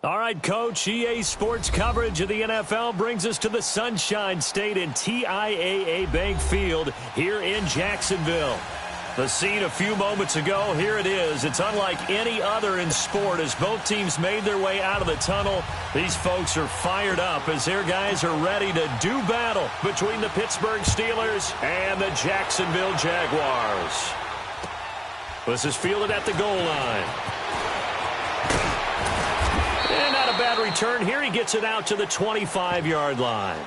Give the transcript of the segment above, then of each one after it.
All right, Coach, EA Sports coverage of the NFL brings us to the Sunshine State and TIAA Bank Field here in Jacksonville. The scene a few moments ago, here it is. It's unlike any other in sport as both teams made their way out of the tunnel. These folks are fired up as their guys are ready to do battle between the Pittsburgh Steelers and the Jacksonville Jaguars. This is fielded at the goal line. And not a bad return here. He gets it out to the 25-yard line.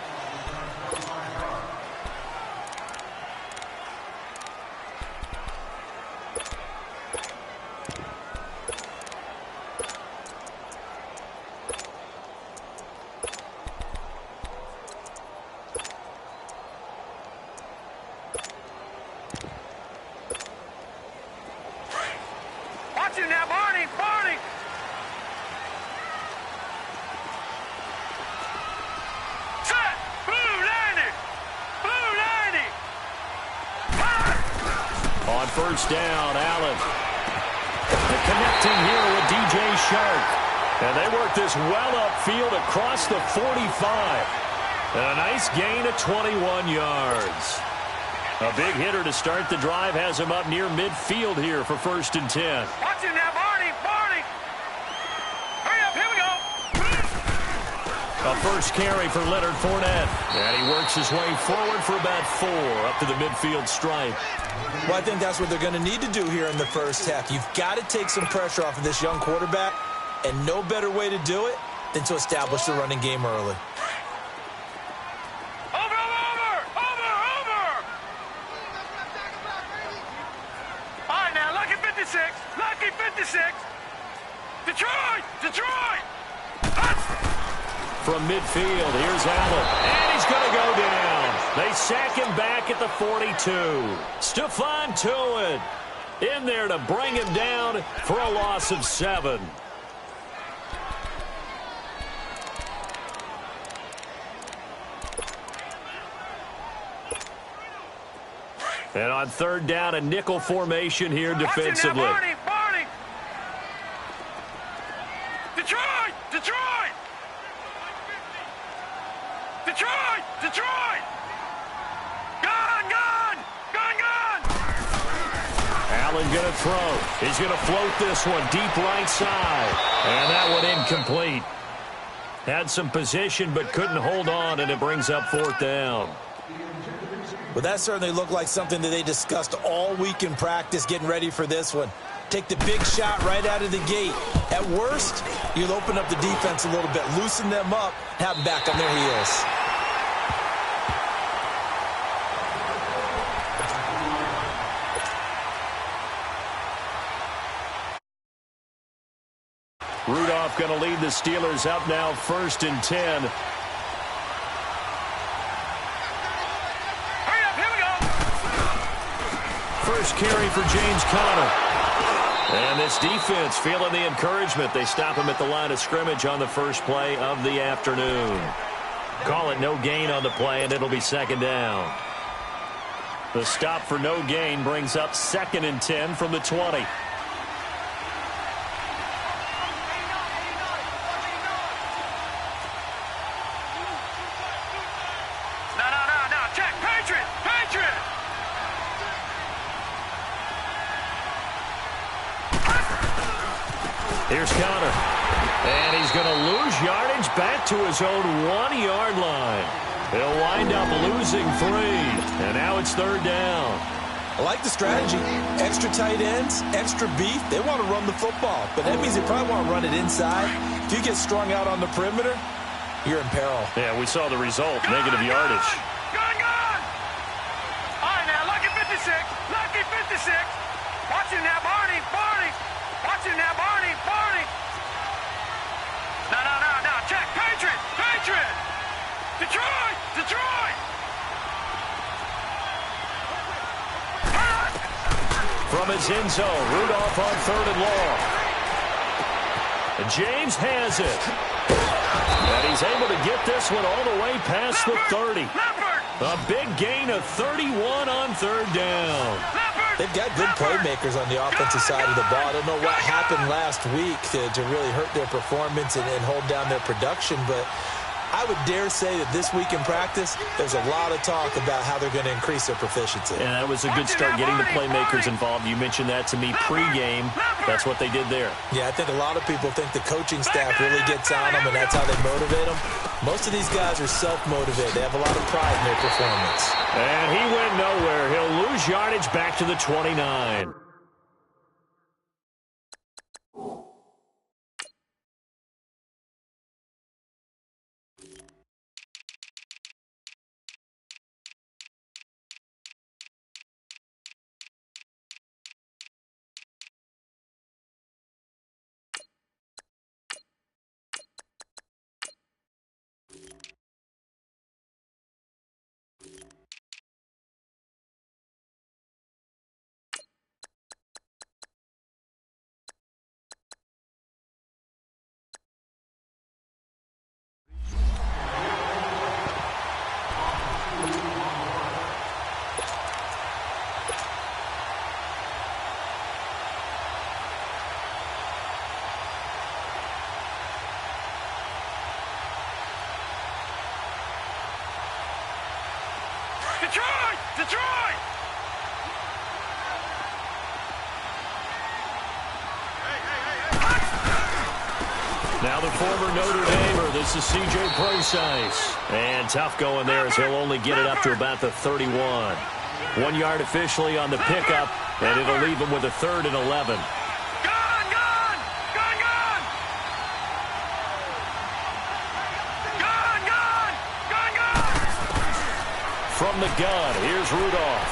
First down, Allen. The connecting here with DJ Shark. And they work this well upfield across the 45. And a nice gain of 21 yards. A big hitter to start the drive has him up near midfield here for 1st and 10. Watch him now, Barney. Hurry up, here we go. A first carry for Leonard Fournette. And he works his way forward for about 4 up to the midfield stripe. Well, I think that's what they're going to need to do here in the first half. You've got to take some pressure off of this young quarterback, and no better way to do it than to establish the running game early. Over! All right, now, lucky 56. Detroit! From midfield, here's Allen, and he's going to go down. They sack him back at the 42. Stephon Tuitt in there to bring him down for a loss of 7. And on 3rd down, a nickel formation here defensively. Barney. Detroit! Gone! Allen going to throw. He's going to float this one deep right side. And that one incomplete. Had some position but couldn't hold on, and it brings up 4th down. Well, that certainly looked like something that they discussed all week in practice getting ready for this one. Take the big shot right out of the gate. At worst, you'll open up the defense a little bit, loosen them up, have them back on their heels. Rudolph going to lead the Steelers up now 1st and 10. Hurry up, here we go. First carry for James Conner. And this defense feeling the encouragement. They stop him at the line of scrimmage on the first play of the afternoon. Call it no gain on the play, and it'll be 2nd down. The stop for no gain brings up 2nd and 10 from the 20. Here's Conner. And he's going to lose yardage back to his own 1-yard line. He'll wind up losing 3. And now it's 3rd down. I like the strategy. Extra tight ends, extra beef. They want to run the football. But that means they probably want to run it inside. If you get strung out on the perimeter, you're in peril. Yeah, we saw the result. Negative yardage. Gone! All right, now, lucky 56. Watch him now, Barney. Watch him now, Barney. No. Check. Patriot. Detroit. From his end zone, Rudolph on 3rd and long. And James has it. And he's able to get this one all the way past the 30. A big gain of 31 on 3rd down. They've got good playmakers on the offensive side of the ball. I don't know what happened last week to really hurt their performance and hold down their production, but I would dare say that this week in practice, there's a lot of talk about how they're going to increase their proficiency. And that was a good start, getting the playmakers involved. You mentioned that to me pregame. That's what they did there. Yeah, I think a lot of people think the coaching staff really gets on them, and that's how they motivate them. Most of these guys are self-motivated. They have a lot of pride in their performance. And he went nowhere. He'll lose yardage back to the 29. Detroit! Detroit! Now the former Notre Damer, this is C.J. Procise. And tough going there as he'll only get it up to about the 31. 1 yard officially on the pickup, and it'll leave him with a 3rd and 11. From the gun, here's Rudolph.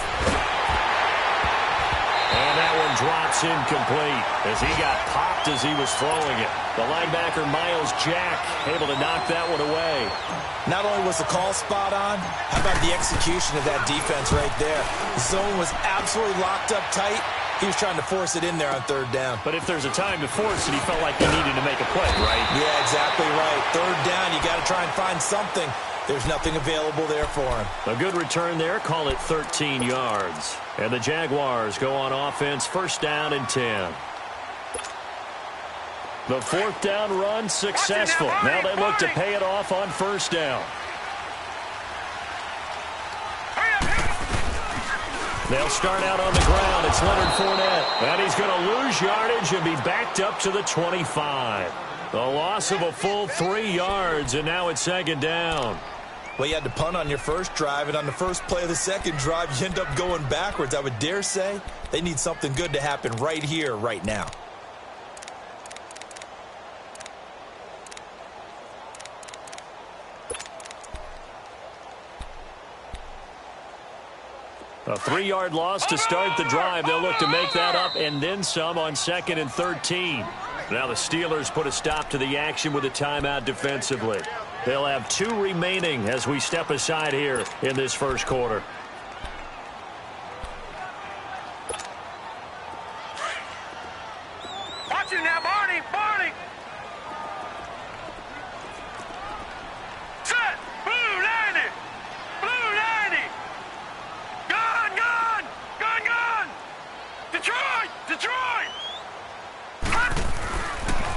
And that one drops incomplete as he got popped as he was throwing it. The linebacker, Miles Jack, able to knock that one away. Not only was the call spot on, how about the execution of that defense right there? The zone was absolutely locked up tight. He was trying to force it in there on 3rd down. But if there's a time to force it, he felt like he needed to make a play, right? Yeah, exactly right. 3rd down, you got to try and find something. There's nothing available there for him. A good return there, call it 13 yards. And the Jaguars go on offense, 1st down and 10. The 4th down run successful. Now they look to pay it off on 1st down. They'll start out on the ground. It's Leonard Fournette. And he's going to lose yardage and be backed up to the 25. The loss of a full 3 yards, and now it's 2nd down. Well, you had to punt on your first drive, and on the first play of the second drive, you end up going backwards. I would dare say they need something good to happen right here, right now. A 3-yard loss to start the drive. They'll look to make that up and then some on 2nd and 13. Now the Steelers put a stop to the action with a timeout defensively. They'll have 2 remaining as we step aside here in this 1st quarter. Watch it now, Barney! Barney! Set! Blue 90! Blue 90! Gun! Gun! Gun! Gun! Detroit! Detroit!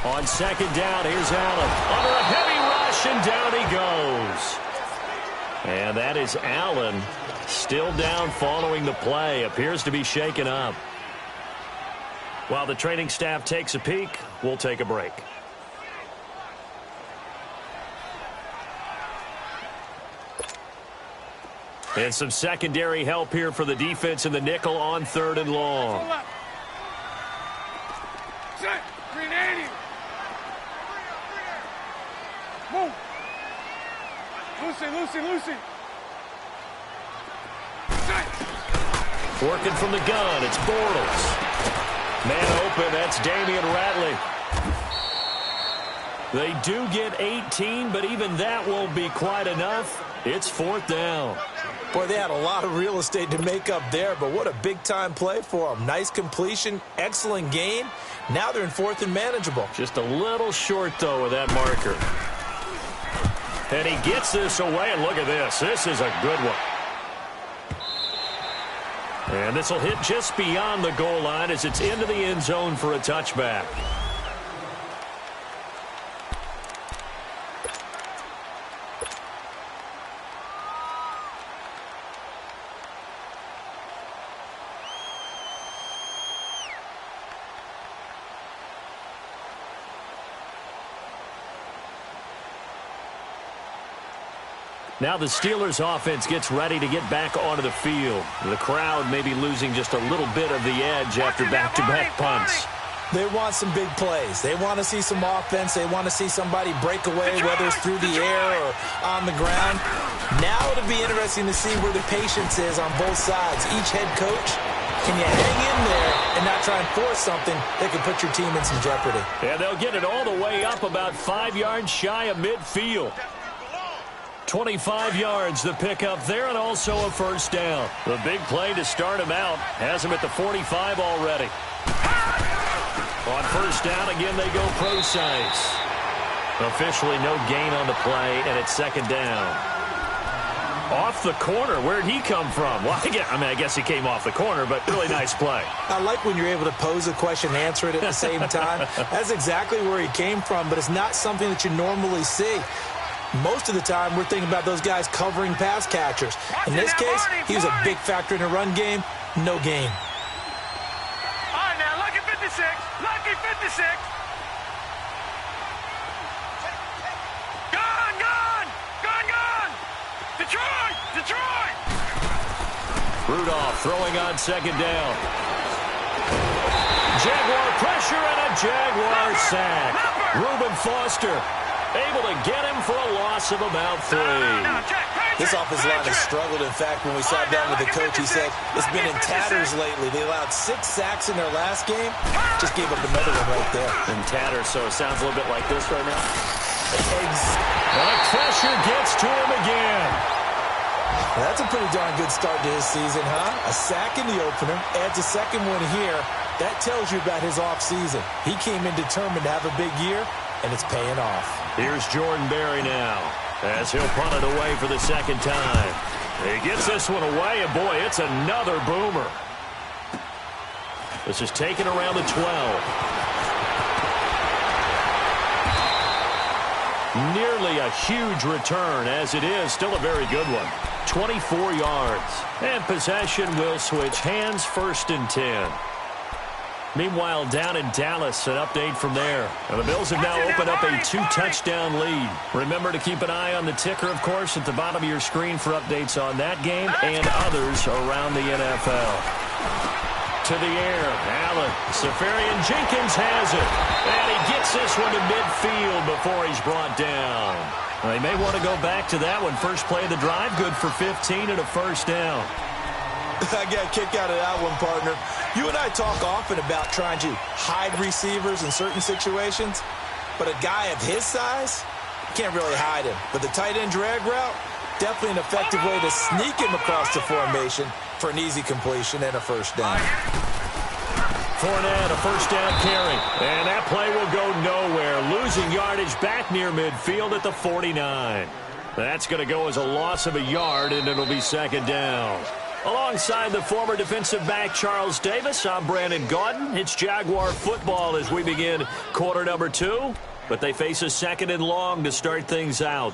On 2nd down, here's Allen. Under a heavy rush, and down he goes. And that is Allen, still down following the play. Appears to be shaken up. While the training staff takes a peek, we'll take a break. And some secondary help here for the defense in the nickel on 3rd and long. Set! 380! Move! Lucy! Set! Working from the gun, it's Bortles. Man open, that's Damian Ratley. They do get 18, but even that won't be quite enough. It's 4th down. Boy, they had a lot of real estate to make up there, but what a big-time play for them. Nice completion, excellent game. Now they're in 4th and manageable. Just a little short, though, with that marker. And he gets this away, and look at this. This is a good one. And this will hit just beyond the goal line as it's into the end zone for a touchback. Now the Steelers offense gets ready to get back onto the field. The crowd may be losing just a little bit of the edge after back-to-back punts. They want some big plays. They want to see some offense. They want to see somebody break away, whether it's through the air or on the ground. Now it'll be interesting to see where the patience is on both sides. Each head coach, can you hang in there and not try and force something that could put your team in some jeopardy? Yeah, they'll get it all the way up about 5 yards shy of midfield. 25 yards the pickup there, and also a first down. The big play to start him out has him at the 45 already. On first down, again, they go pro-size. Officially no gain on the play, and it's second down. Off the corner. Where'd he come from? Well, I guess he came off the corner, but really nice play. I like when you're able to pose a question and answer it at the same time. That's exactly where he came from, but it's not something that you normally see. Most of the time, we're thinking about those guys covering pass catchers. In this case, he was a big factor in the run game. No gain. All right, now, lucky 56. Lucky 56. Gone, gone. Gone, gone. Detroit, Detroit. Rudolph throwing on second down. Jaguar pressure and a Jaguar sack. Reuben Foster able to get him for a loss of about 3. This offensive line has struggled. In fact, when we sat down with the coach, he said it's been in tatters lately. They allowed 6 sacks in their last game. Just gave up another one right there. In tatters, so it sounds a little bit like this right now. But pressure gets to him again. That's a pretty darn good start to his season, huh? A sack in the opener, adds a second one here. That tells you about his offseason. He came in determined to have a big year, and it's paying off. Here's Jordan Berry now, as he'll punt it away for the second time. He gets this one away, and boy, it's another boomer. This is taken around the 12. Nearly a huge return, as it is still a very good one. 24 yards. And possession will switch hands, 1st and 10. Meanwhile, down in Dallas, an update from there. And the Bills have now opened up a 2-touchdown lead. Remember to keep an eye on the ticker, of course, at the bottom of your screen for updates on that game and others around the NFL. To the air, Allen. Safarian Jenkins has it. And he gets this one to midfield before he's brought down. They may want to go back to that one. First play of the drive, good for 15 and a first down. I got a kick out of that one, partner. You and I talk often about trying to hide receivers in certain situations, but a guy of his size, you can't really hide him. But the tight end drag route, definitely an effective way to sneak him across the formation for an easy completion and a first down. Fournette, a first down carry, and that play will go nowhere. Losing yardage back near midfield at the 49. That's going to go as a loss of a yard, and it'll be second down. Alongside the former defensive back Charles Davis, I'm Brandon Gaudin. It's Jaguar football as we begin quarter number 2, but they face a 2nd and long to start things out.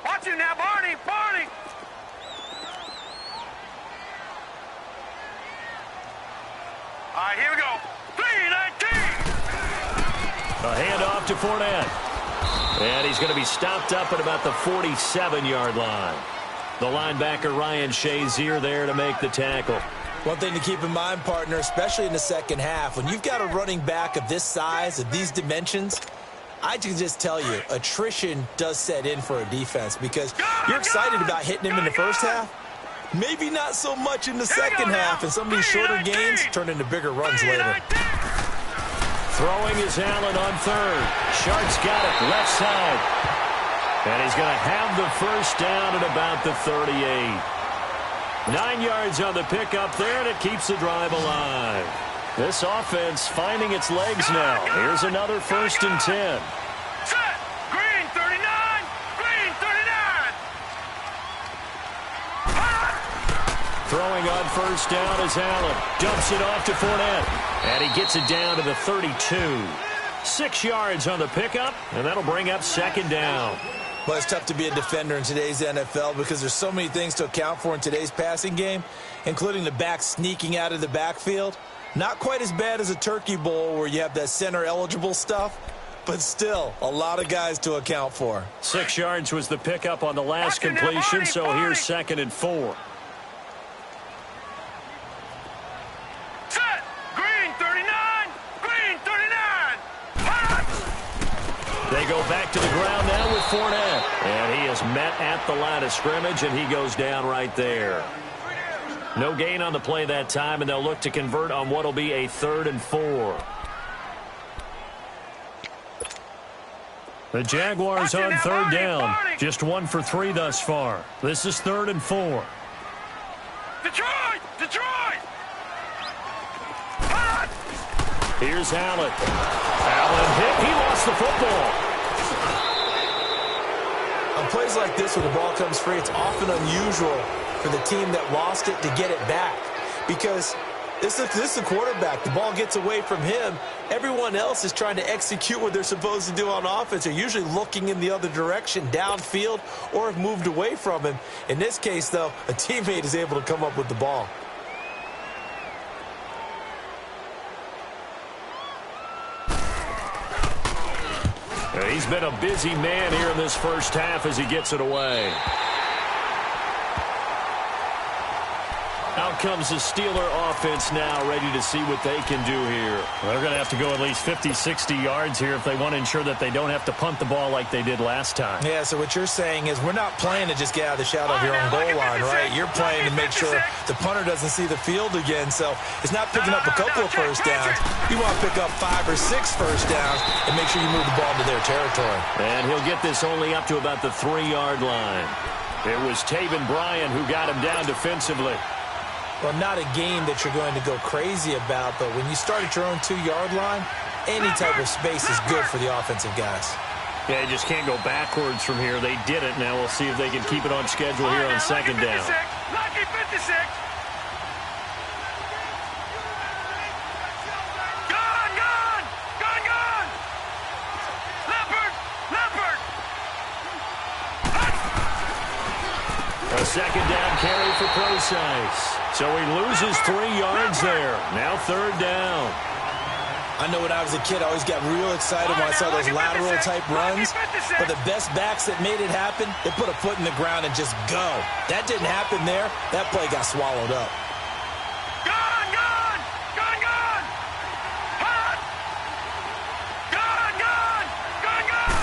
Watch him now, Barney, Barney. All right, here we go. 3-19. A handoff to Fournette. And he's going to be stopped up at about the 47-yard line. The linebacker, Ryan Shazier, there to make the tackle. One thing to keep in mind, partner, especially in the second half, when you've got a running back of this size, of these dimensions, I can just tell you, attrition does set in for a defense because you're excited about hitting him in the first half. Maybe not so much in the second half, and some of these shorter gains turn into bigger runs later. Throwing is Allen on third. Shark's got it left side. And he's going to have the first down at about the 38. 9 yards on the pickup there, and it keeps the drive alive. This offense finding its legs now. Here's another 1st and 10. Set. Green 39. Green 39. Throwing on 1st down is Allen. Dumps it off to Fournette. And he gets it down to the 32. 6 yards on the pickup, and that'll bring up 2nd down. Well, it's tough to be a defender in today's NFL because there's so many things to account for in today's passing game, including the back sneaking out of the backfield. Not quite as bad as a turkey bowl where you have that center-eligible stuff, but still a lot of guys to account for. 6 yards was the pickup on the last completion, so here's 2nd and 4. Set. Green 39. Green 39. They go back to the ground now with Fournette. And he is met at the line of scrimmage, and he goes down right there. No gain on the play that time, and they'll look to convert on what will be a 3rd and 4. The Jaguars on 3rd down. Just 1 for 3 thus far. This is 3rd and 4. Detroit! Detroit! Here's Allen. Allen hit. He lost the football. On plays like this where the ball comes free, it's often unusual for the team that lost it to get it back. Because this is the quarterback. The ball gets away from him. Everyone else is trying to execute what they're supposed to do on offense. They're usually looking in the other direction, downfield, or have moved away from him. In this case, though, a teammate is able to come up with the ball. He's been a busy man here in this first half as he gets it away. Out comes the Steeler offense now, ready to see what they can do here. They're going to have to go at least 50, 60 yards here if they want to ensure that they don't have to punt the ball like they did last time. Yeah, so what you're saying is we're not playing to just get out of the shadow of your own goal line, right? You're playing to make sure the punter doesn't see the field again. So it's not picking up a couple of first downs. You want to pick up 5 or 6 first downs and make sure you move the ball into their territory. And he'll get this only up to about the 3-yard line. It was Taven Bryan who got him down defensively. Well, not a game that you're going to go crazy about, but when you start at your own 2-yard line, any type of space is good for the offensive guys. Yeah, you just can't go backwards from here. They did it. Now we'll see if they can keep it on schedule here on 2nd down. Lucky 56. Gone, gone, gone, gone. Leopard, leopard. A 2nd down carry for Procise. So he loses 3 yards there. Now 3rd down. I know when I was a kid, I always got real excited when I saw those lateral-type runs. But the best backs that made it happen, they put a foot in the ground and just go. That didn't happen there. That play got swallowed up. Gone, gone, gone, gone. Hot. Gone, gone, gone, gone.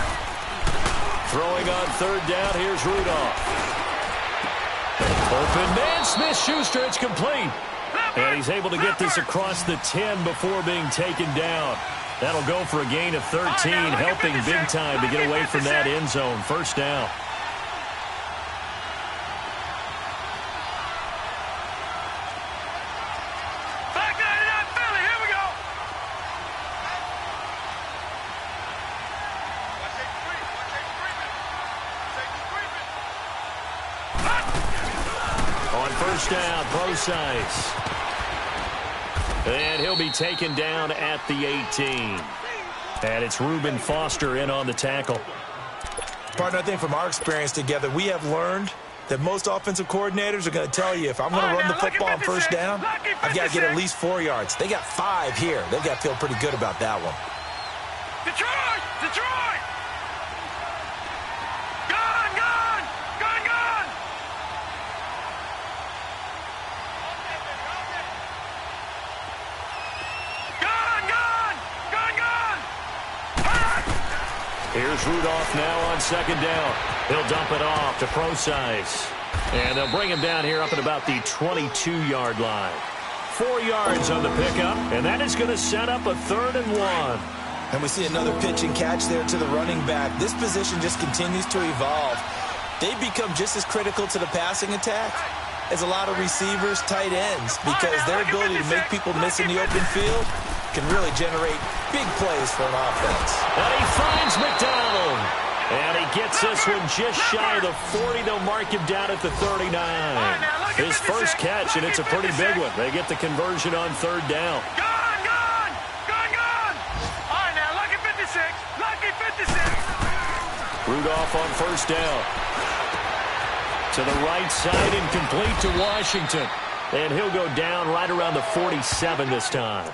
Throwing on 3rd down, here's Rudolph. Open man, Smith-Schuster, it's complete. And he's able to get this across the 10 before being taken down. That'll go for a gain of 13, helping big time to get away from that end zone. 1st down. Back 99 Philly, here we go. On 1st down, Procise. And he'll be taken down at the 18. And it's Reuben Foster in on the tackle. Partner, I think from our experience together, we have learned that most offensive coordinators are going to tell you, if I'm going to run the football on 1st down, I've got to get at least 4 yards. They got 5 here. They've got to feel pretty good about that one. Detroit! Detroit! Gone, gone, gone, gone. Gone, gone, gone, gone. Here's Rudolph now on 2nd down. He'll dump it off to Procise. And they'll bring him down here up at about the 22-yard line. 4 yards on the pickup, and that is going to set up a 3rd and 1. And we see another pitch and catch there to the running back. This position just continues to evolve. They become just as critical to the passing attack is a lot of receivers, tight ends, because their ability to make people miss in the open field can really generate big plays for an offense. And he finds McDonald. And he gets this one just shy of the 40. They'll mark him down at the 39. His first catch, and it's a pretty big one. They get the conversion on third down. Gone! All right, now, lucky 56. Lucky 56. Rudolph on first down. To the right side and complete to Washington. And he'll go down right around the 47 this time.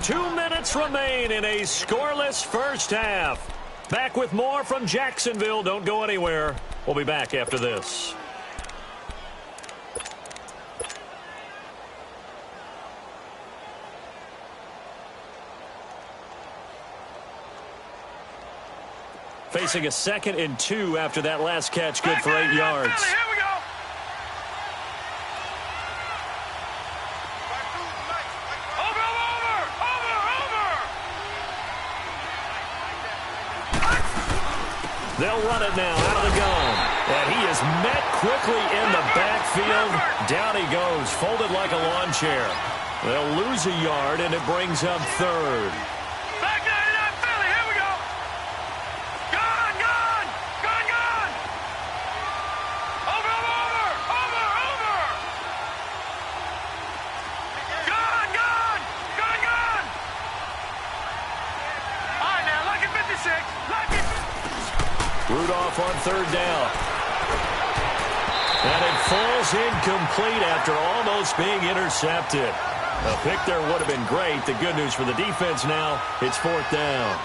2 minutes remain in a scoreless first half. Back with more from Jacksonville. Don't go anywhere. We'll be back after this. Facing a 2nd and 2 after that last catch, good for 8 yards. Here we go. They'll run it now out of the gun. And he is met quickly in the backfield. Down he goes, folded like a lawn chair. They'll lose a yard, and it brings up third. Back 99 Philly, here we go. Gone. Over. Gone. All right, now, lucky 56. Lucky. Rudolph on third down. And it falls incomplete after almost being intercepted. A pick there would have been great. The good news for the defense now, it's 4th down.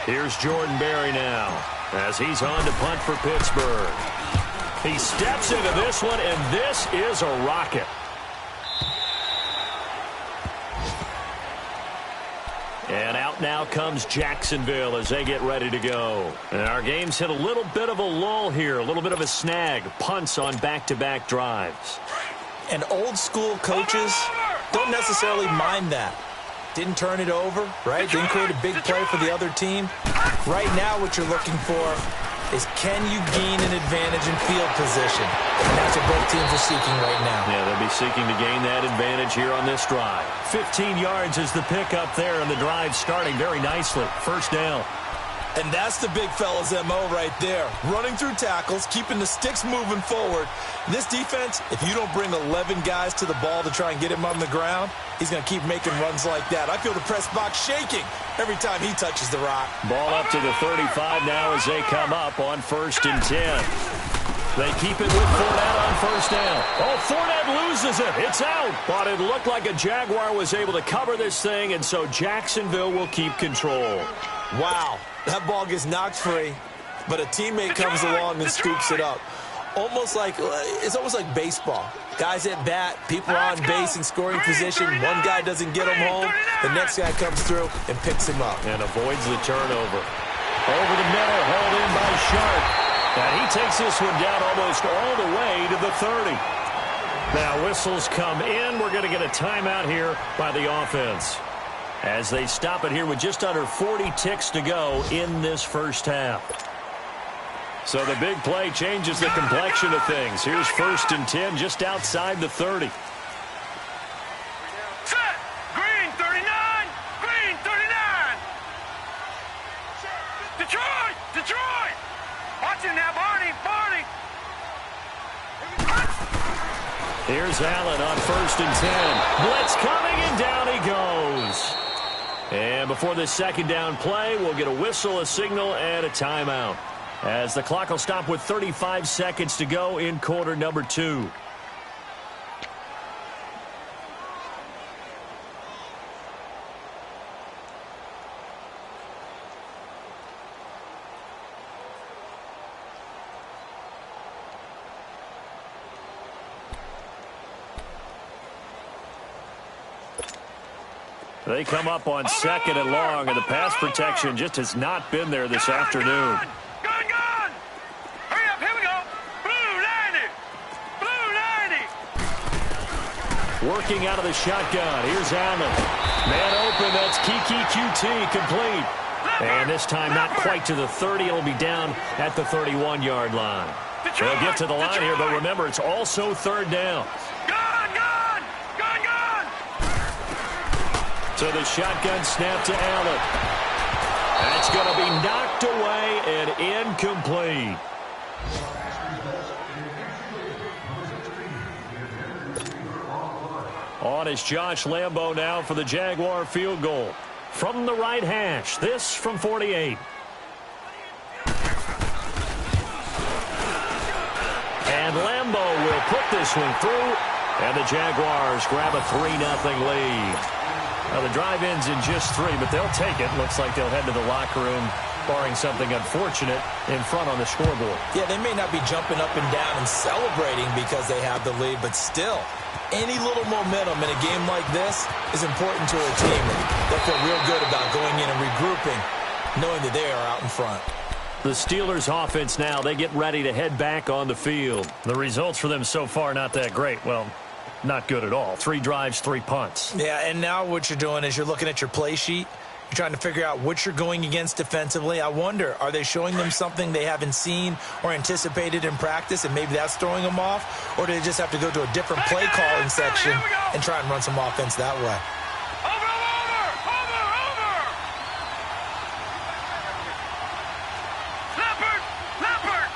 Here's Jordan Berry now as he's on to punt for Pittsburgh. He steps into this one, and this is a rocket. And out now comes Jacksonville as they get ready to go. And our game's hit a little bit of a lull here, a little bit of a snag. Punts on back-to-back drives. And old-school coaches don't necessarily mind that. Didn't turn it over, right? Didn't create a big play for the other team. Right now what you're looking for is, can you gain an advantage in field position? And that's what both teams are seeking right now. Yeah, they'll be seeking to gain that advantage here on this drive. 15 yards is the pickup there, and the drive starting very nicely. First down. And that's the big fella's MO right there. Running through tackles, keeping the sticks moving forward. This defense, if you don't bring 11 guys to the ball to try and get him on the ground, he's going to keep making runs like that. I feel the press box shaking every time he touches the rock. Ball up to the 35 now as they come up on 1st and 10. They keep it with Fournette on first down. Oh, Fournette loses it. It's out. But it looked like a Jaguar was able to cover this thing, and so Jacksonville will keep control. Wow. That ball gets knocked free, but a teammate comes along and scoops it up. It's almost like baseball. Guys at bat, people are on base in scoring position. One guy doesn't get him home. The next guy comes through and picks him up. And avoids the turnover. Over the middle, hauled in by Sharp. And he takes this one down almost all the way to the 30. Now whistles come in. We're going to get a timeout here by the offense, as they stop it here with just under 40 ticks to go in this first half. So the big play changes the complexion of things. Here's 1st and 10 just outside the 30. Set. Green 39. Green 39. Detroit. Watch him now, Barney. Here's Allen on 1st and 10. Blitz coming, and down he goes. And before this second down play, we'll get a whistle, a signal, and a timeout, as the clock will stop with 35 seconds to go in quarter number 2. They come up on 2nd and long, and the pass protection just has not been there this afternoon. Gun! Hurry up, here we go. Blue 90. Working out of the shotgun. Here's Allen. Man open, that's Kiki QT, complete. And this time not quite to the 30. It'll be down at the 31-yard line. They'll get to the line here, but remember, it's also third down. Gone, gone! Gone, gone! So the shotgun snap to Allen. That's going to be knocked away and incomplete. On is Josh Lambo now for the Jaguar field goal. From the right hash, this from 48. And Lambo will put this one through, and the Jaguars grab a 3-0 lead. Now the drive ends in just 3, but they'll take it. Looks like they'll head to the locker room, barring something unfortunate, in front on the scoreboard. Yeah, they may not be jumping up and down and celebrating because they have the lead, but still, any little momentum in a game like this is important to a team. They'll feel real good about going in and regrouping, knowing that they are out in front. The Steelers offense now, they get ready to head back on the field. The results for them so far not that great. Well, not good at all. 3 drives, 3 punts. Yeah, and now what you're doing is you're looking at your play sheet. You're trying to figure out what you're going against defensively. I wonder, are they showing them something they haven't seen or anticipated in practice, and maybe that's throwing them off? Or do they just have to go to a different play calling section and try and run some offense that way? Leopard!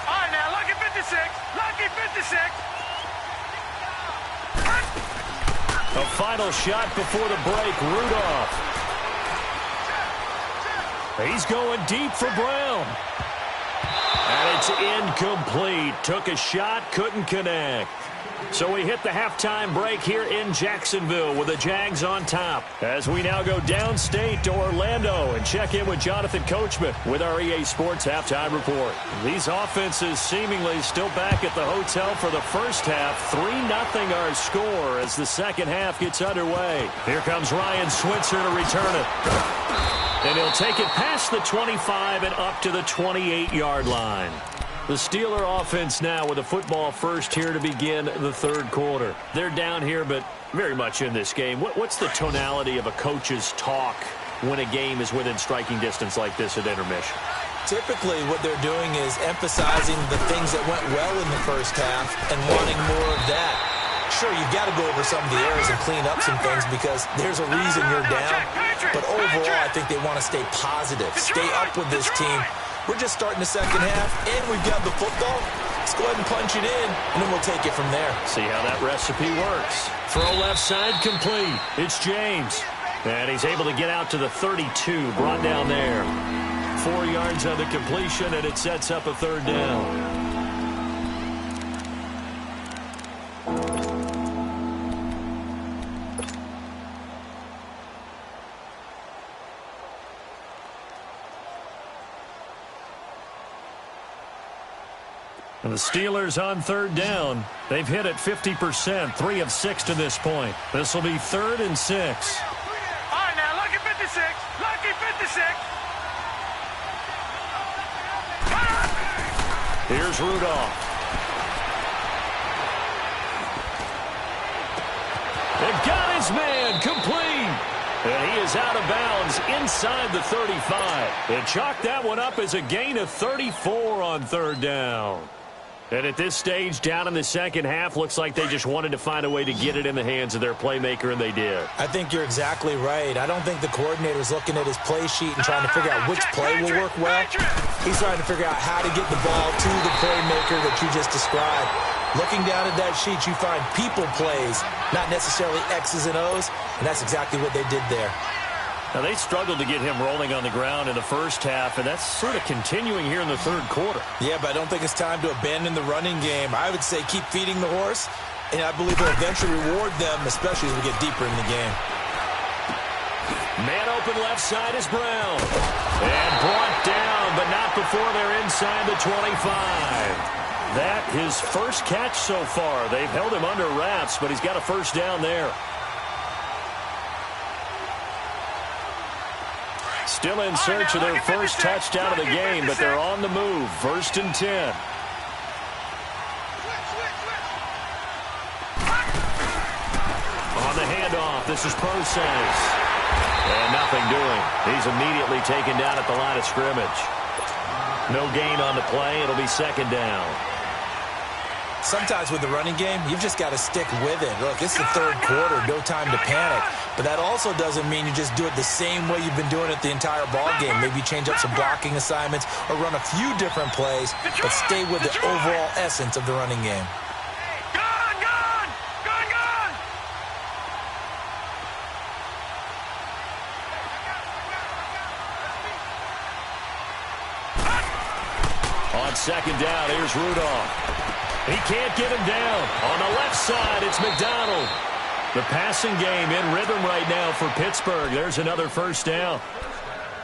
All right, now, lucky 56. Lucky 56. A final shot before the break. Rudolph. He's going deep for Brown. And it's incomplete. Took a shot, couldn't connect. So we hit the halftime break here in Jacksonville with the Jags on top. As we now go downstate to Orlando and check in with Jonathan Coachman with our EA Sports Halftime Report. These offenses seemingly still back at the hotel for the first half. 3-0 our score as the second half gets underway. Here comes Ryan Switzer to return it. And he'll take it past the 25 and up to the 28-yard line. The Steeler offense now with a football first here to begin the third quarter. They're down here, but very much in this game. What's the tonality of a coach's talk when a game is within striking distance like this at intermission? Typically, what they're doing is emphasizing the things that went well in the first half and wanting more of that. Sure, you've got to go over some of the errors and clean up some things because there's a reason you're down. But overall, I think they want to stay positive, stay up with this team. We're just starting the second half, and we've got the football. Let's go ahead and punch it in, and then we'll take it from there. See how that recipe works. Throw left side complete. It's James. And he's able to get out to the 32, brought down there. 4 yards on the completion, and it sets up a third down. And the Steelers on third down. They've hit it 50%, 3 of 6 to this point. This will be 3rd and 6. All right, now, lucky 56. Lucky 56. Here's Rudolph. They've got his man complete. And he is out of bounds inside the 35. They chalked that one up as a gain of 34 on third down. And at this stage, down in the second half, looks like they just wanted to find a way to get it in the hands of their playmaker, and they did. I think you're exactly right. I don't think the coordinator's looking at his play sheet and trying to figure out which play will work well. He's trying to figure out how to get the ball to the playmaker that you just described. Looking down at that sheet, you find people plays, not necessarily X's and O's, and that's exactly what they did there. Now, they struggled to get him rolling on the ground in the first half, and that's sort of continuing here in the third quarter. Yeah, but I don't think it's time to abandon the running game. I would say keep feeding the horse, and I believe they'll eventually reward them, especially as we get deeper in the game. Man open left side is Brown. And brought down, but not before they're inside the 25. That his first catch so far. They've held him under wraps, but he's got a first down there. Still in search of their first touchdown of the game, but they're on the move. 1st and 10. On the handoff, this is Process. And nothing doing. He's immediately taken down at the line of scrimmage. No gain on the play. It'll be second down. Sometimes with the running game, you've just got to stick with it. Look, it's the third quarter, no time to panic. But that also doesn't mean you just do it the same way you've been doing it the entire ball game. Maybe change up some blocking assignments or run a few different plays, but stay with the overall essence of the running game. On second down, here's Rudolph. He can't get him down. On the left side, it's McDonald. The passing game in rhythm right now for Pittsburgh. There's another first down.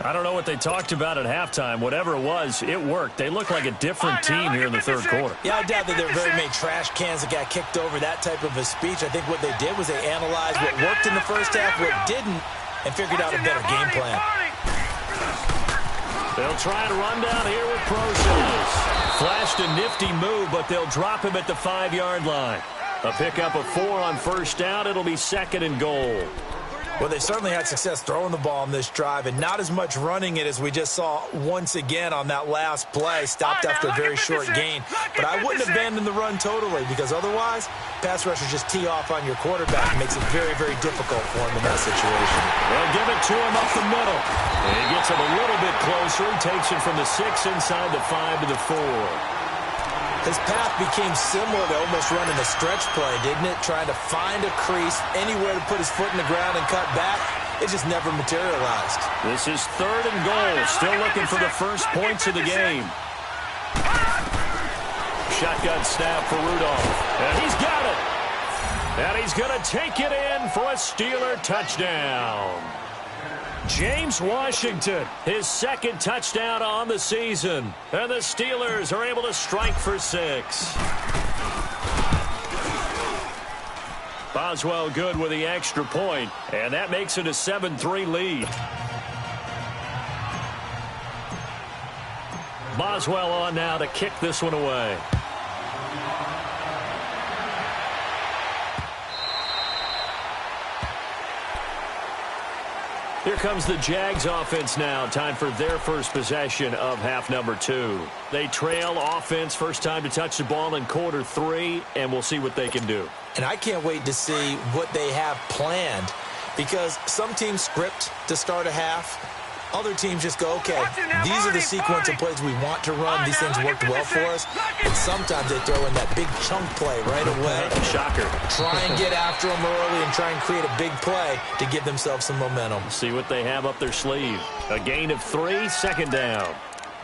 I don't know what they talked about at halftime. Whatever it was, it worked. They look like a different team here in the third quarter. Yeah, I doubt that there were very many trash cans that got kicked over, that type of a speech. I think what they did was they analyzed what worked in the first half, what didn't, and figured out a better game plan. They'll try to run down here with Process. Flashed a nifty move, but they'll drop him at the 5-yard line. A pickup of 4 on first down. It'll be second and goal. Well, they certainly had success throwing the ball on this drive, and not as much running it as we just saw once again on that last play. Stopped after a very short gain. But I wouldn't abandon the run totally, because otherwise, pass rushers just tee off on your quarterback. It makes it very, very difficult for him in that situation. They'll give it to him up the middle. And he gets him a little bit closer. He takes it from the 6 inside the 5 to the 4. His path became similar to almost running a stretch play, didn't it? Trying to find a crease, anywhere to put his foot in the ground and cut back. It just never materialized. This is third and goal. Still looking for the first points of the game. Shotgun snap for Rudolph. And he's got it. And he's going to take it in for a Steeler touchdown. James Washington, his second touchdown on the season. And the Steelers are able to strike for 6. Boswell good with the extra point, and that makes it a 7-3 lead. Boswell on now to kick this one away. Here comes the Jags offense now. Time for their first possession of half number 2. They trail offense, first time to touch the ball in quarter 3, and we'll see what they can do. And I can't wait to see what they have planned, because some teams script to start a half. Other teams just go, okay, these are the sequence of plays we want to run. These things worked well for us. And sometimes they throw in that big chunk play right away. Shocker. Try and get after them early and try and create a big play to give themselves some momentum. See what they have up their sleeve. A gain of 3, second down.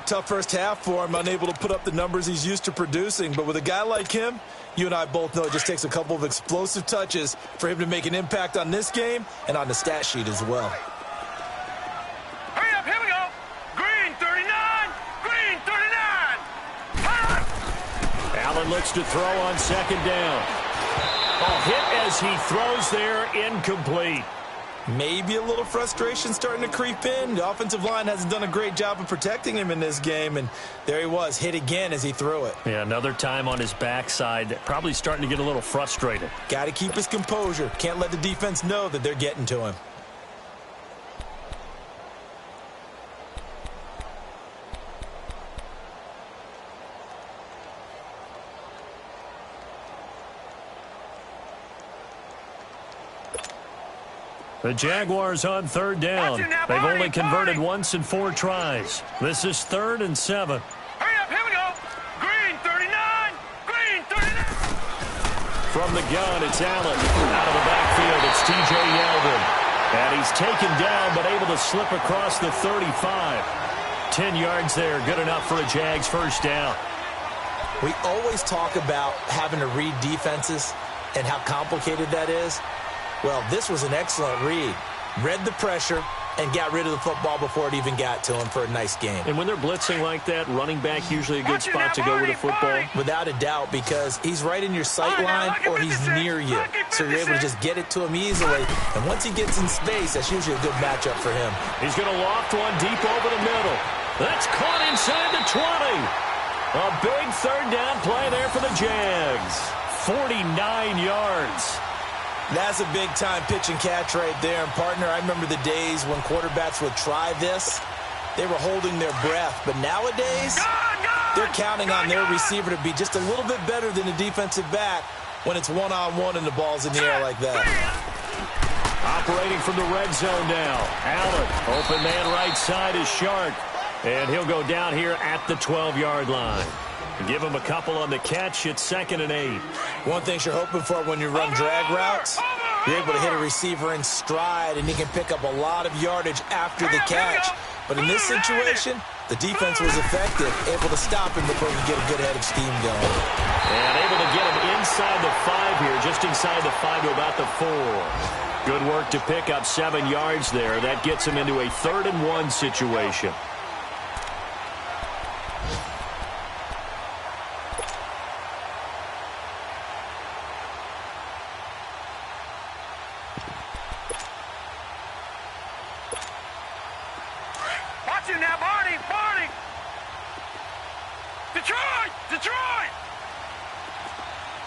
Tough first half for him, unable to put up the numbers he's used to producing. But with a guy like him, you and I both know it just takes a couple of explosive touches for him to make an impact on this game and on the stat sheet as well. Allen looks to throw on second down. A hit as he throws there, incomplete. Maybe a little frustration starting to creep in. The offensive line hasn't done a great job of protecting him in this game, and there he was, hit again as he threw it. Yeah, another time on his backside, probably starting to get a little frustrated. Got to keep his composure. Can't let the defense know that they're getting to him. The Jaguars on third down. They've only converted once in 4 tries. This is 3rd and 7. Hurry up, here we go. Green 39. Green 39. From the gun, it's Allen. Out of the backfield, it's T.J. Yeldon. And he's taken down, but able to slip across the 35. 10 yards there, good enough for a Jags first down. We always talk about having to read defenses and how complicated that is. Well, this was an excellent read. Read the pressure and got rid of the football before it even got to him for a nice game. And when they're blitzing like that, running back usually a good spot to go with the football. Without a doubt, because he's right in your sight line or he's near you. So you're able to just get it to him easily. And once he gets in space, that's usually a good matchup for him. He's going to loft one deep over the middle. That's caught inside the 20. A big third down play there for the Jags. 49 yards. That's a big-time pitch and catch right there. And, partner, I remember the days when quarterbacks would try this. They were holding their breath. But nowadays, they're counting on their receiver to be just a little bit better than the defensive back when it's one-on-one and the ball's in the air like that. Operating from the red zone now. Allen, open man right side is Shark. And he'll go down here at the 12-yard line. Give him a couple on the catch. It's 2nd and 8. One thing you're hoping for when you run drag routes, you're able to hit a receiver in stride, and he can pick up a lot of yardage after the catch. But in this situation, the defense was effective, able to stop him before he could get a good head of steam going. And able to get him inside the 5 here, just inside the 5 to about the 4. Good work to pick up 7 yards there. That gets him into a 3rd and 1 situation. Now, Barney! Detroit!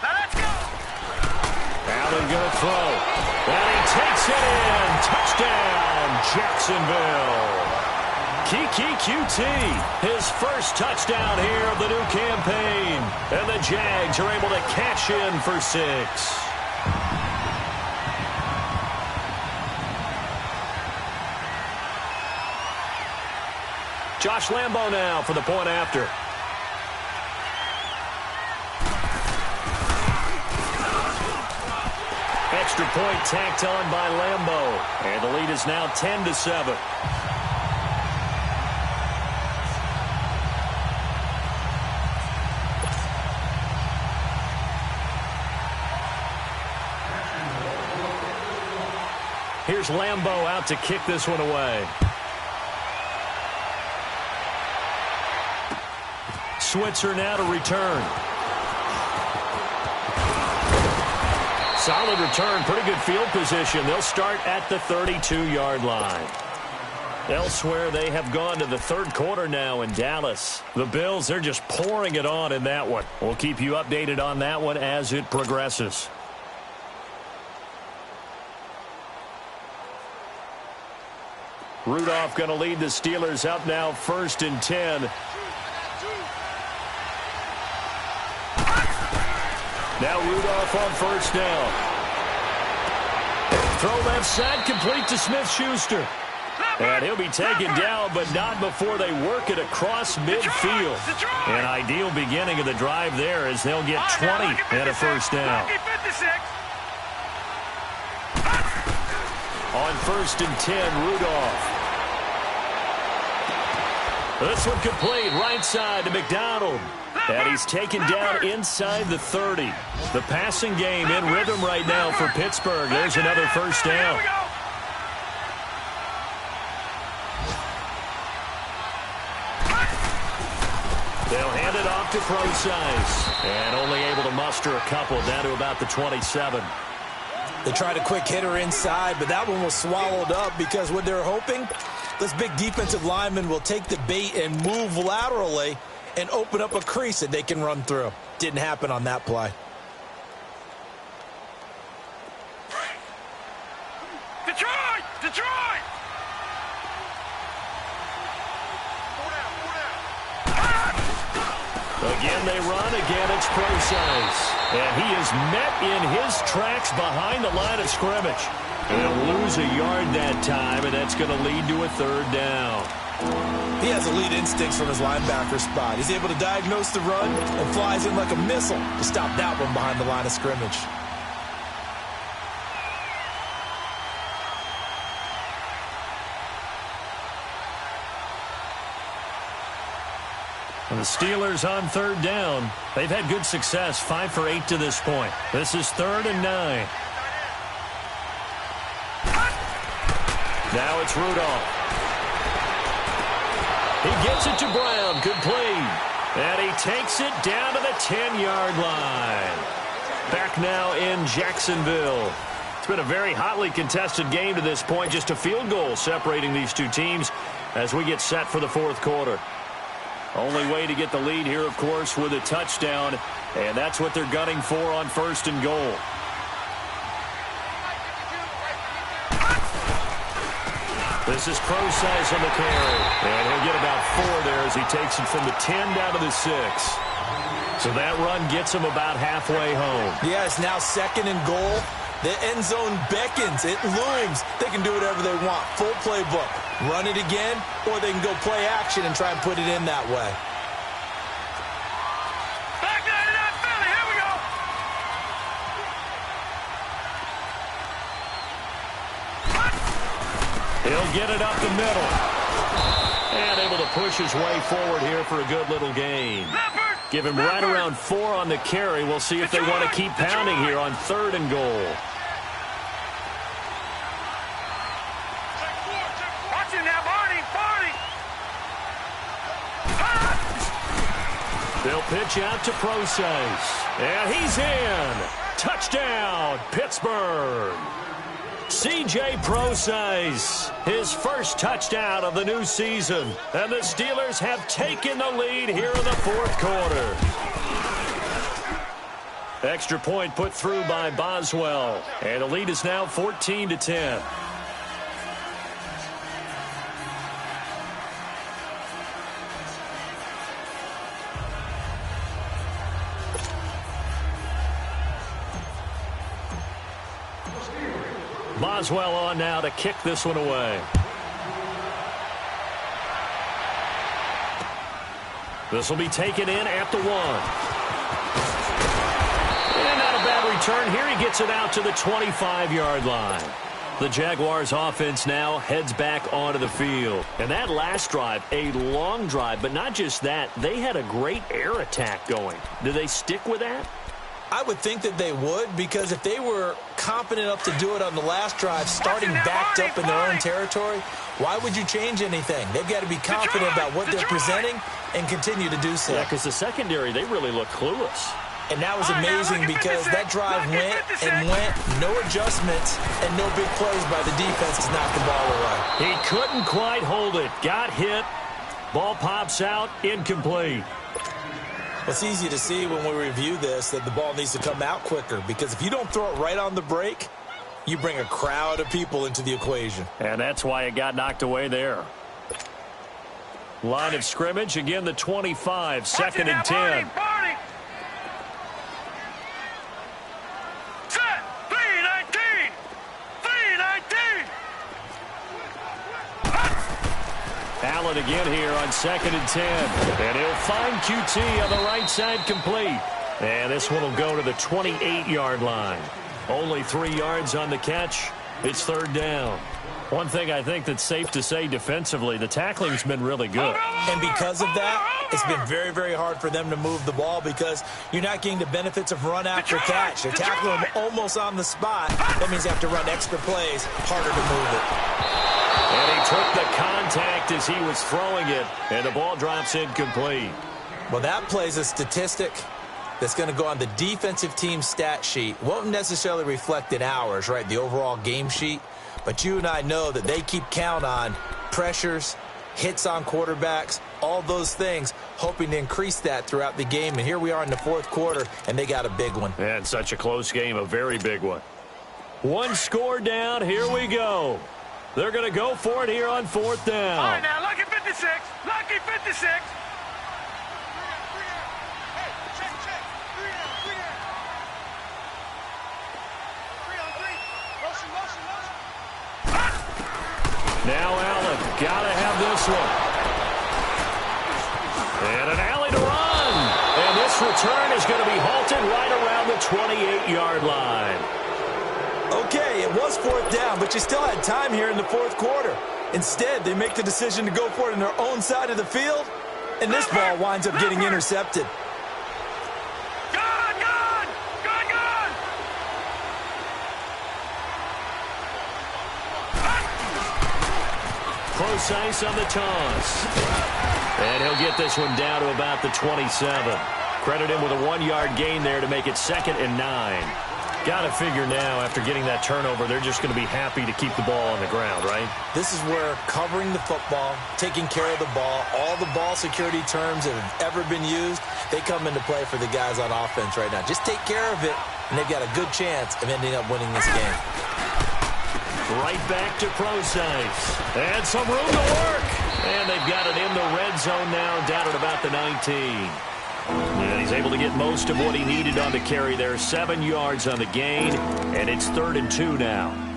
Now let's go! Allen going to throw. And he takes it in. Touchdown, Jacksonville. Kiki QT, his first touchdown here of the new campaign. And the Jags are able to cash in for 6. Josh Lambo now for the point after. Extra point tacked on by Lambo. And the lead is now 10-7. Here's Lambo out to kick this one away. Switzer now to return. Solid return, pretty good field position. They'll start at the 32-yard line. Elsewhere, they have gone to the 3rd quarter now in Dallas. The Bills, they're just pouring it on in that one. We'll keep you updated on that one as it progresses. Rudolph going to lead the Steelers up now 1st and 10. Now Rudolph on 1st down. Throw left side, complete to Smith-Schuster. And he'll be taken down, but not before they work it across midfield. An ideal beginning of the drive there as they'll get 20 and a 1st down. On 1st and 10, Rudolph. This one complete, right side to McDonald. And he's taken down inside the 30. The passing game in rhythm right now for Pittsburgh. There's another 1st down. They'll hand it off to Procise. And only able to muster a couple down to about the 27. They tried a quick hitter inside, but that one was swallowed up because what they're hoping, this big defensive lineman will take the bait and move laterally and open up a crease that they can run through. Didn't happen on that play. Detroit! Again they run, again it's Procise. And he is met in his tracks behind the line of scrimmage. They'll lose a yard that time, and that's going to lead to a 3rd down. He has elite instincts from his linebacker spot. He's able to diagnose the run and flies in like a missile to stop that one behind the line of scrimmage. And the Steelers on 3rd down. They've had good success, 5 for 8 to this point. This is 3rd and 9. Now it's Rudolph. He gets it to Brown. Good play. And he takes it down to the 10-yard line. Back now in Jacksonville. It's been a very hotly contested game to this point. Just a field goal separating these two teams as we get set for the 4th quarter. Only way to get the lead here, of course, with a touchdown. And that's what they're gunning for on 1st and goal. This is Procise on the carry. And he'll get about 4 there as he takes it from the 10 down to the 6. So that run gets him about halfway home. Yeah, it's now 2nd and goal. The end zone beckons. It looms. They can do whatever they want. Full playbook. Run it again, or they can go play action and try and put it in that way. Back there to that Philly. Here we go. He'll get it up the middle. And able to push his way forward here for a good little gain. Give him right around 4 on the carry. We'll see if they want to keep pounding here on 3rd and goal. Watch it now, Barney. They'll pitch out to Procise. And he's in. Touchdown, Pittsburgh. C.J. Procise, his first touchdown of the new season. And the Steelers have taken the lead here in the 4th quarter. Extra point put through by Boswell. And the lead is now 14-10. Boswell on now to kick this one away. This will be taken in at the 1. And not a bad return here. He gets it out to the 25-yard line. The Jaguars offense now heads back onto the field. And that last drive, a long drive, but not just that. They had a great air attack going. Do they stick with that? I would think that they would, because if they were confident enough to do it on the last drive, starting backed up in their own territory, why would you change anything? They've got to be confident about what they're presenting and continue to do so. Yeah, because the secondary, they really look clueless. And that was amazing because that drive went and went, no adjustments, and no big plays by the defense to knock the ball away. He couldn't quite hold it. Got hit. Ball pops out, incomplete. It's easy to see when we review this that the ball needs to come out quicker, because if you don't throw it right on the break, you bring a crowd of people into the equation. And that's why it got knocked away there. Line of scrimmage, again the 25, 2nd and 10. Barney. Set. 3-19. 3-19. Allen again here on 2nd and 10. And he'll find QT on the right side, complete. And this one will go to the 28-yard line. Only 3 yards on the catch. It's 3rd down. One thing I think that's safe to say defensively, the tackling's been really good. And because of that, it's been very, very hard for them to move the ball, because you're not getting the benefits of run after catch. They're tackling them almost on the spot. That means they have to run extra plays, harder to move it. And he took the contact as he was throwing it, and the ball drops incomplete. Well, that plays a statistic that's going to go on the defensive team stat sheet. Won't necessarily reflect in ours, right, the overall game sheet. But you and I know that they keep count on pressures, hits on quarterbacks, all those things, hoping to increase that throughout the game. And here we are in the 4th quarter, and they got a big one. And such a close game, a very big one. 1 score down, here we go. They're going to go for it here on 4th down. All right, now, lucky 56. Lucky 56. Now Allen, got to have this one. And an alley to run. And this return is going to be halted right around the 28-yard line. Okay, it was 4th down, but you still had time here in the 4th quarter. Instead, they make the decision to go for it on their own side of the field, and this ball winds up getting intercepted. Procise on the toss. And he'll get this one down to about the 27. Credit him with a 1-yard gain there to make it 2nd and 9. Got to figure now, after getting that turnover, they're just going to be happy to keep the ball on the ground, right? This is where covering the football, taking care of the ball, all the ball security terms that have ever been used, they come into play for the guys on offense right now. Just take care of it, and they've got a good chance of ending up winning this game. Right back to Procise. And some room to work. And they've got it in the red zone now, down at about the 19. And he's able to get most of what he needed on the carry there. 7 yards on the gain, and it's 3rd and 2 now.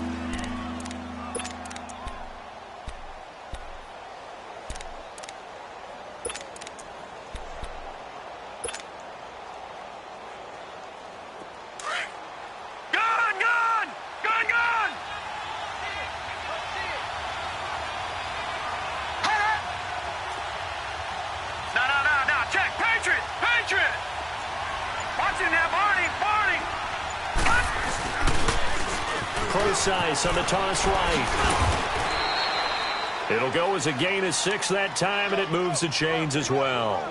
Procise on the toss right. It'll go as a gain of 6 that time, and it moves the chains as well.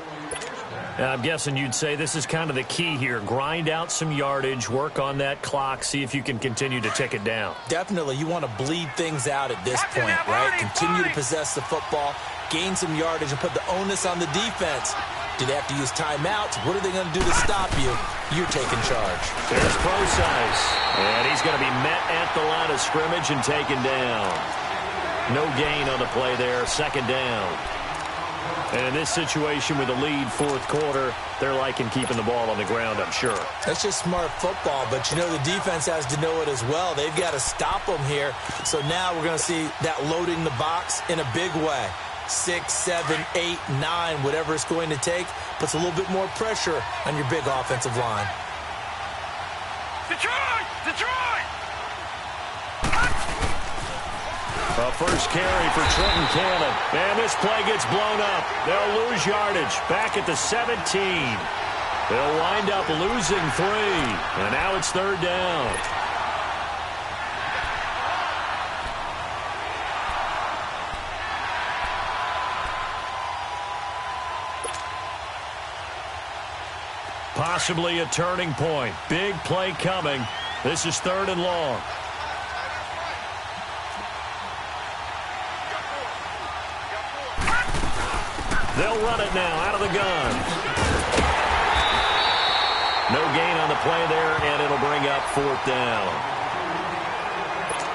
Now, I'm guessing you'd say this is kind of the key here. Grind out some yardage, work on that clock, see if you can continue to tick it down. Definitely. You want to bleed things out at this point, right? Continue to possess the football, gain some yardage, and put the onus on the defense. Do they have to use timeouts? What are they going to do to stop you? You're taking charge. There's Procise. And he's going to be met at the line of scrimmage and taken down. No gain on the play there. 2nd down. And in this situation with a lead 4th quarter, they're liking keeping the ball on the ground, I'm sure. That's just smart football, but you know the defense has to know it as well. They've got to stop them here. So now we're going to see that loading the box in a big way. 6, 7, 8, 9, whatever it's going to take, puts a little bit more pressure on your big offensive line. Detroit! Detroit! A first carry for Trenton Cannon. And this play gets blown up. They'll lose yardage. Back at the 17. They'll wind up losing 3. And now it's 3rd down. Possibly a turning point. Big play coming. This is 3rd and long. They'll run it now out of the gun. No gain on the play there, and it'll bring up 4th down.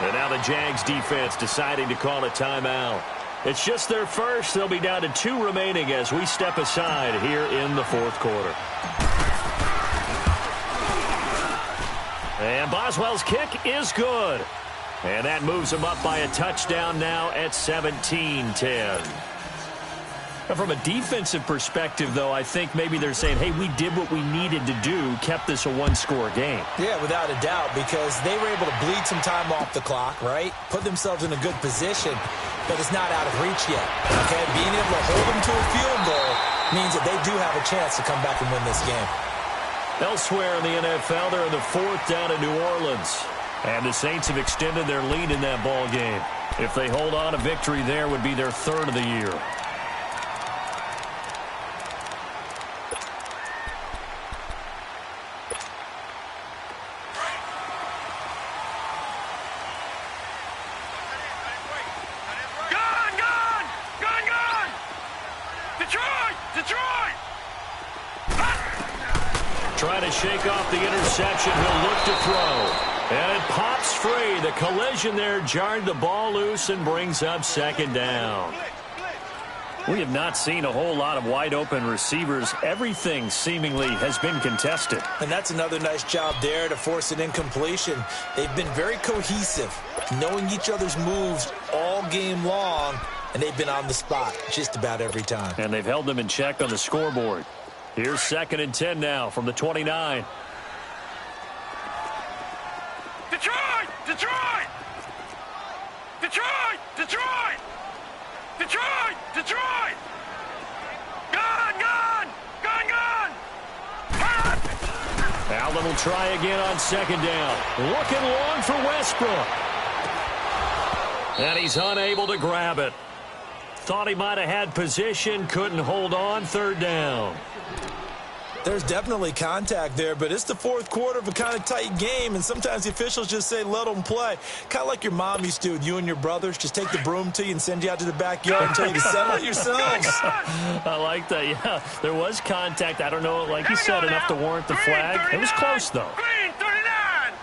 And now the Jags defense deciding to call a timeout. It's just their first. They'll be down to 2 remaining as we step aside here in the 4th quarter. And Boswell's kick is good. And that moves them up by a touchdown now at 17-10. From a defensive perspective, though, I think maybe they're saying, hey, we did what we needed to do, kept this a 1-score game. Yeah, without a doubt, because they were able to bleed some time off the clock, right? Put themselves in a good position, but it's not out of reach yet. Okay, being able to hold them to a field goal means that they do have a chance to come back and win this game. Elsewhere in the NFL, they're in the 4th down in New Orleans. And the Saints have extended their lead in that ball game. If they hold on, a victory there would be their 3rd of the year. Trying to shake off the interception. He'll look to throw. And it pops free. The collision there jarred the ball loose and brings up 2nd down. We have not seen a whole lot of wide-open receivers. Everything seemingly has been contested. And that's another nice job there to force an incompletion. They've been very cohesive, knowing each other's moves all game long, and they've been on the spot just about every time. And they've held them in check on the scoreboard. Here's 2nd and 10 now from the 29. Detroit! Detroit! Detroit! Detroit! Detroit! Detroit! Gun! Gun! Gun! Gun! Allen will try again on 2nd down. Looking long for Westbrook. And he's unable to grab it. Thought he might have had position, couldn't hold on. 3rd down. There's definitely contact there, but it's the 4th quarter of a kind of tight game, and sometimes the officials just say, let them play. Kind of like your mom used to with you and your brothers. Just take the broom to you and send you out to the backyard and tell you to settle it yourselves. I like that, yeah. There was contact. I don't know, like you said, enough to warrant the flag. It was close, though. Green 39!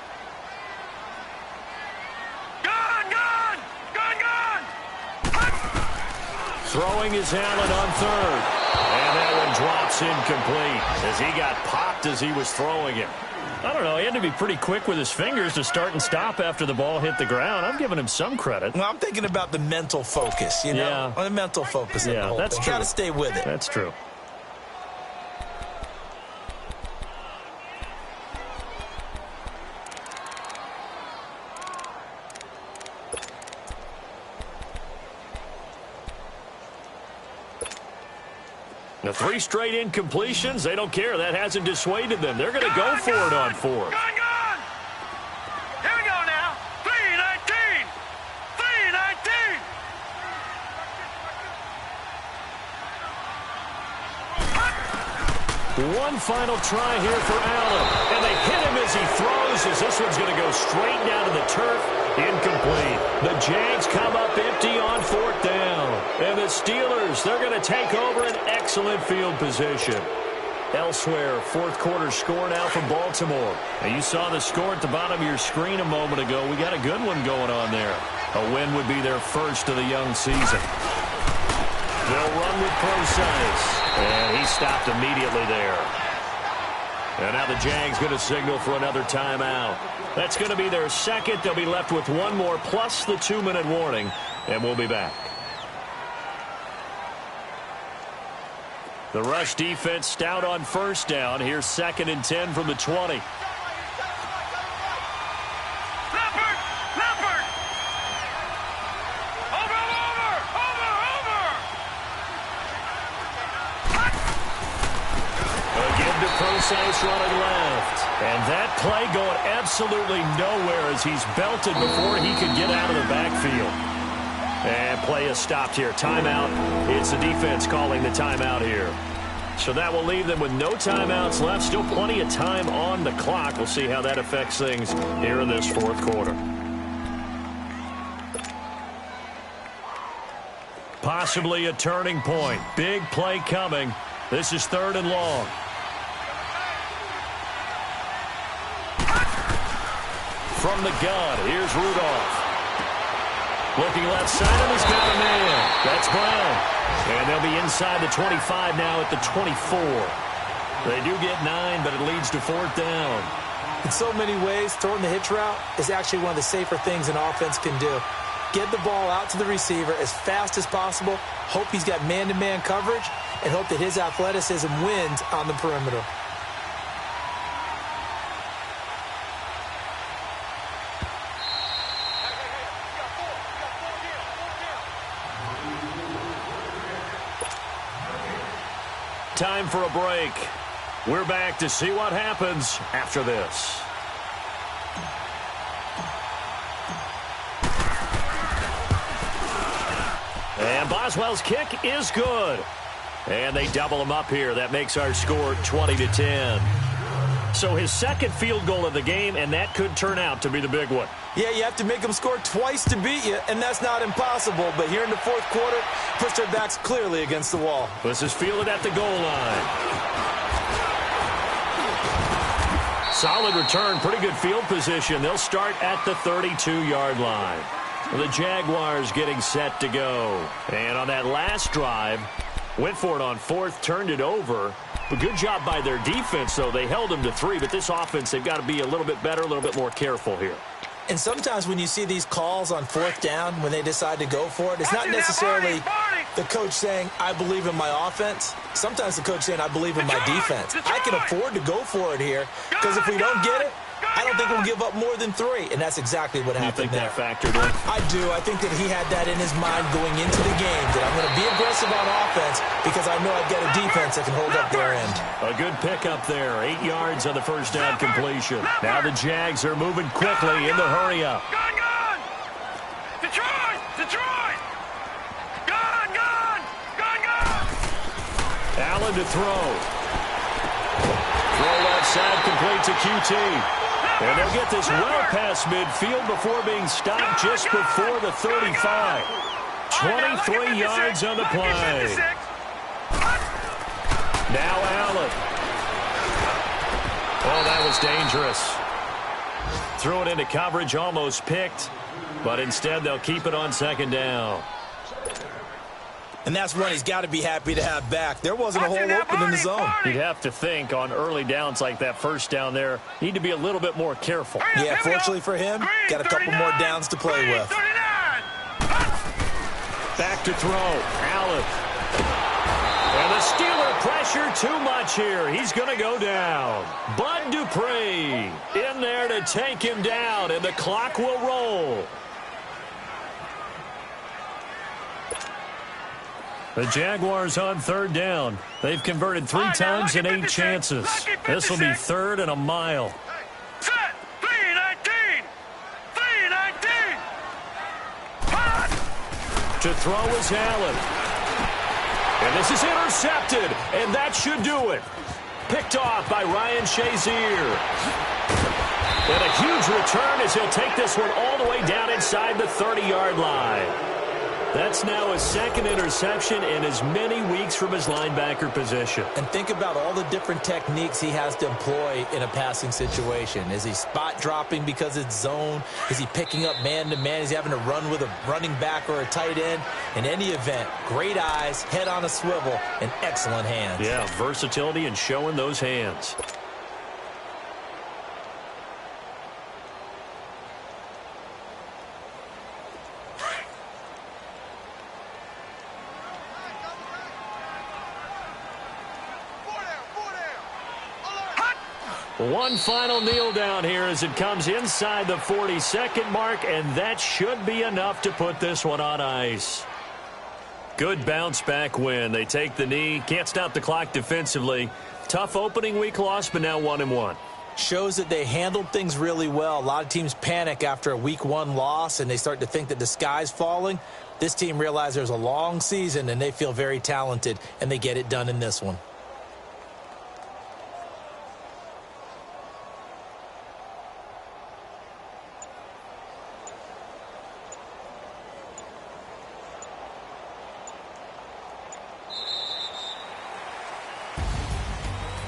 Gun! Gun! Throwing is Allen on third. And that one drops incomplete as he got popped as he was throwing it. I don't know. He had to be pretty quick with his fingers to start and stop after the ball hit the ground. I'm giving him some credit. Well, I'm thinking about the mental focus, you know? The mental focus. Yeah, that's true. Got to stay with it. That's true. The 3 straight incompletions, they don't care. That hasn't dissuaded them. They're going to go for it on 4. Gone! Here we go now. 3-19. 3-19. One final try here for Allen. And they hit him as he throws, as this one's going to go straight down to the turf. Incomplete. The Jags come up empty on 4th down. And the Steelers, they're going to take over an excellent field position. Elsewhere, 4th quarter score now from Baltimore. Now, you saw the score at the bottom of your screen a moment ago. We got a good one going on there. A win would be their first of the young season. They'll run with Procise. And he stopped immediately there. And now the Jags going to signal for another timeout. That's going to be their second. They'll be left with one more plus the 2-minute warning. And we'll be back. The rush defense stout on 1st down. Here's 2nd and 10 from the 20. Procise running left. And that play going absolutely nowhere as he's belted before he could get out of the backfield. And play is stopped here. Timeout. It's the defense calling the timeout here. So that will leave them with no timeouts left. Still plenty of time on the clock. We'll see how that affects things here in this 4th quarter. Possibly a turning point. Big play coming. This is 3rd and long. From the gun, here's Rudolph. Looking left side, and he's got a man. That's Brown. And they'll be inside the 25 now at the 24. They do get 9, but it leads to 4th down. In so many ways, throwing the hitch route is actually one of the safer things an offense can do. Get the ball out to the receiver as fast as possible, hope he's got man-to-man coverage, and hope that his athleticism wins on the perimeter. Time for a break. We're back to see what happens after this. And Boswell's kick is good. And they double him up here. That makes our score 20-10. So his 2nd field goal of the game, and that could turn out to be the big one. Yeah, you have to make them score twice to beat you, and that's not impossible. But here in the 4th quarter, pushed their backs clearly against the wall. This is fielded at the goal line. Solid return, pretty good field position. They'll start at the 32-yard line. The Jaguars getting set to go. And on that last drive, went for it on 4th, turned it over. But good job by their defense, though. They held them to 3, but this offense, they've got to be a little bit better, a little bit more careful here. And sometimes when you see these calls on 4th down, when they decide to go for it, it's not necessarily the coach saying, I believe in my offense. Sometimes the coach saying, I believe in my defense. I can afford to go for it here, because if we don't get it, I don't think we'll give up more than 3, and that's exactly what happened there. You think that factored in? I do. I think that he had that in his mind going into the game, that I'm going to be aggressive on offense because I know I've got a defense that can hold up their end. A good pickup there. 8 yards on the 1st down completion. Now the Jags are moving quickly in the hurry-up. Gone! Detroit! Gone! Allen to throw. Throw left side, complete to QT. And they'll get this well past midfield before being stopped just before the 35. 23 yards on the play. Now Allen. Oh, that was dangerous. Threw it into coverage, almost picked. But instead, they'll keep it on 2nd down. And that's one he's got to be happy to have back. There wasn't a hole open in the zone. You'd have to think on early downs like that first down there, need to be a little bit more careful. Yeah, fortunately for him, got a couple more downs to play with. Back to throw. Allen. And the Steeler pressure too much here. He's going to go down. Bud Dupree in there to take him down, and the clock will roll. The Jaguars on third down. They've converted 3 times in 8 chances. This will be 3rd and a mile. Set. 3-19. 3-19. To throw is Allen. And this is intercepted, and that should do it. Picked off by Ryan Shazier. And a huge return as he'll take this one all the way down inside the 30-yard line. That's now his 2nd interception in as many weeks from his linebacker position. And think about all the different techniques he has to employ in a passing situation. Is he spot dropping because it's zone? Is he picking up man-to-man? Is he having to run with a running back or a tight end? In any event, great eyes, head on a swivel, and excellent hands. Yeah, versatility and showing those hands. One final kneel down here as it comes inside the 40-second mark, and that should be enough to put this one on ice. Good bounce-back win. They take the knee, can't stop the clock defensively. Tough opening week loss, but now 1-1. Shows that they handled things really well. A lot of teams panic after a week 1 loss, and they start to think that the sky's falling. This team realizes there's a long season, and they feel very talented, and they get it done in this one.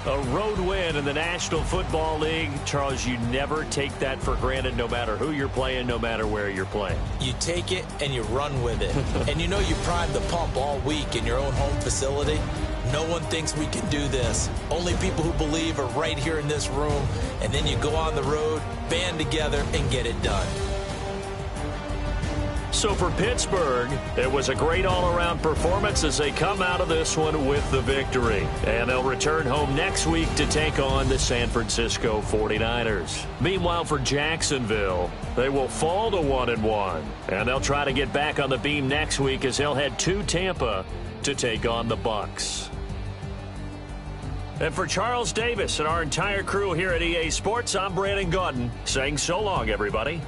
A road win in the National Football League. Charles, you never take that for granted no matter who you're playing, no matter where you're playing. You take it and you run with it. And you know you primed the pump all week in your own home facility. No one thinks we can do this. Only people who believe are right here in this room. And then you go on the road, band together, and get it done. So for Pittsburgh, it was a great all-around performance as they come out of this one with the victory. And they'll return home next week to take on the San Francisco 49ers. Meanwhile, for Jacksonville, they will fall to 1-1. And they'll try to get back on the beam next week as they'll head to Tampa to take on the Bucs. And for Charles Davis and our entire crew here at EA Sports, I'm Brandon Gaudin saying so long, everybody.